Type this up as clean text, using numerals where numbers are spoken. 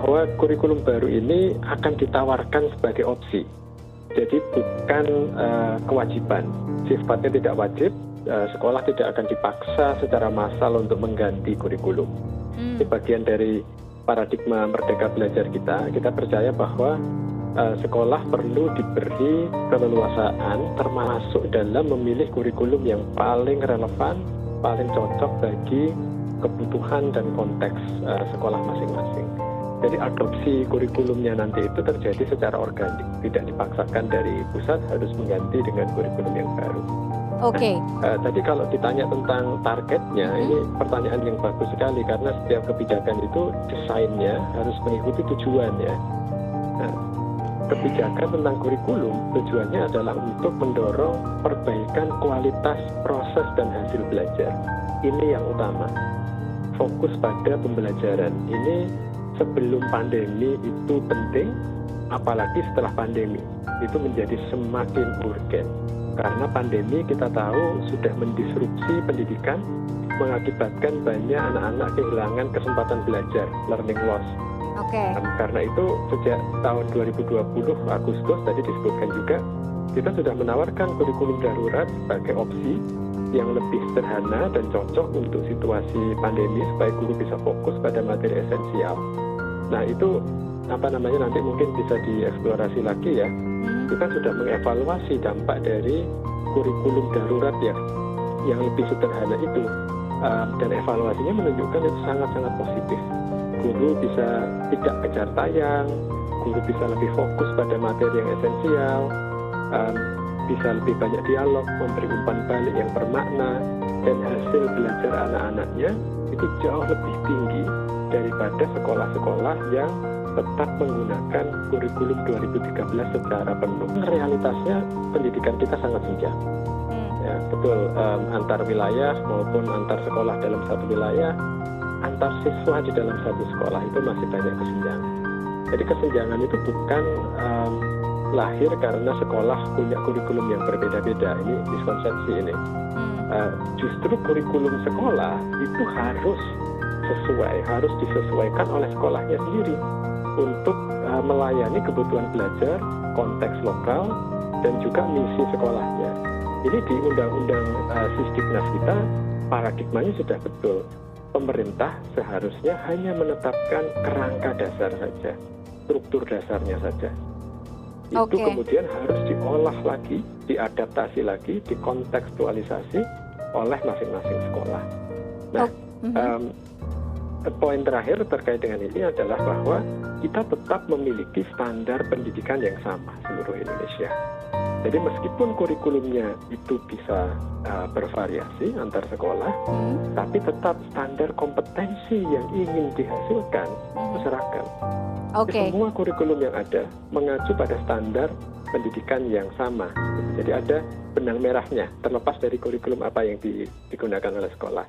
bahwa kurikulum baru ini akan ditawarkan sebagai opsi. Jadi bukan kewajiban, sifatnya tidak wajib, sekolah tidak akan dipaksa secara massal untuk mengganti kurikulum. Ini bagian dari paradigma Merdeka Belajar kita percaya bahwa sekolah perlu diberi keleluasaan termasuk dalam memilih kurikulum yang paling relevan, paling cocok bagi kebutuhan dan konteks sekolah masing-masing. Jadi adopsi kurikulumnya nanti itu terjadi secara organik, tidak dipaksakan dari pusat harus mengganti dengan kurikulum yang baru. Oke. Nah, tadi kalau ditanya tentang targetnya, ini pertanyaan yang bagus sekali karena setiap kebijakan itu desainnya harus mengikuti tujuannya. Nah, kebijakan tentang kurikulum tujuannya adalah untuk mendorong perbaikan kualitas proses dan hasil belajar. Ini yang utama. Fokus pada pembelajaran. Ini sebelum pandemi itu penting, apalagi setelah pandemi itu menjadi semakin urgen. Karena pandemi kita tahu sudah mendisrupsi pendidikan, mengakibatkan banyak anak-anak kehilangan kesempatan belajar, learning loss. Karena itu sejak tahun 2020 Agustus tadi disebutkan juga, kita sudah menawarkan kurikulum darurat sebagai opsi yang lebih sederhana dan cocok untuk situasi pandemi supaya guru bisa fokus pada materi esensial. Nah itu nanti mungkin bisa dieksplorasi lagi ya. Kita sudah mengevaluasi dampak dari kurikulum darurat yang lebih sederhana itu, dan evaluasinya menunjukkan itu sangat-sangat positif. Guru bisa tidak kejar tayang, guru bisa lebih fokus pada materi yang esensial, bisa lebih banyak dialog, memberi umpan balik yang bermakna, dan hasil belajar anak-anaknya itu jauh lebih tinggi daripada sekolah-sekolah yang tetap menggunakan kurikulum 2013 secara penuh. Realitasnya pendidikan kita sangat senjang. Ya, betul, antar wilayah maupun antar sekolah dalam satu wilayah, antar siswa di dalam satu sekolah itu masih banyak kesenjangan. Jadi kesenjangan itu bukan lahir karena sekolah punya kurikulum yang berbeda-beda. Ini miskonsepsi ini. Justru kurikulum sekolah itu harus disesuaikan oleh sekolahnya sendiri untuk melayani kebutuhan belajar, konteks lokal, dan juga misi sekolahnya. Ini di Undang-Undang Sisdiknas kita, paradigmanya sudah betul. Pemerintah seharusnya hanya menetapkan kerangka dasar saja, struktur dasarnya saja. Itu kemudian harus diolah lagi, diadaptasi lagi, dikontekstualisasi oleh masing-masing sekolah. Nah, poin terakhir terkait dengan ini adalah bahwa kita tetap memiliki standar pendidikan yang sama seluruh Indonesia. Jadi meskipun kurikulumnya itu bisa bervariasi antar sekolah, tapi tetap standar kompetensi yang ingin dihasilkan seragam. Semua kurikulum yang ada mengacu pada standar pendidikan yang sama. Jadi ada benang merahnya, terlepas dari kurikulum apa yang digunakan oleh sekolah.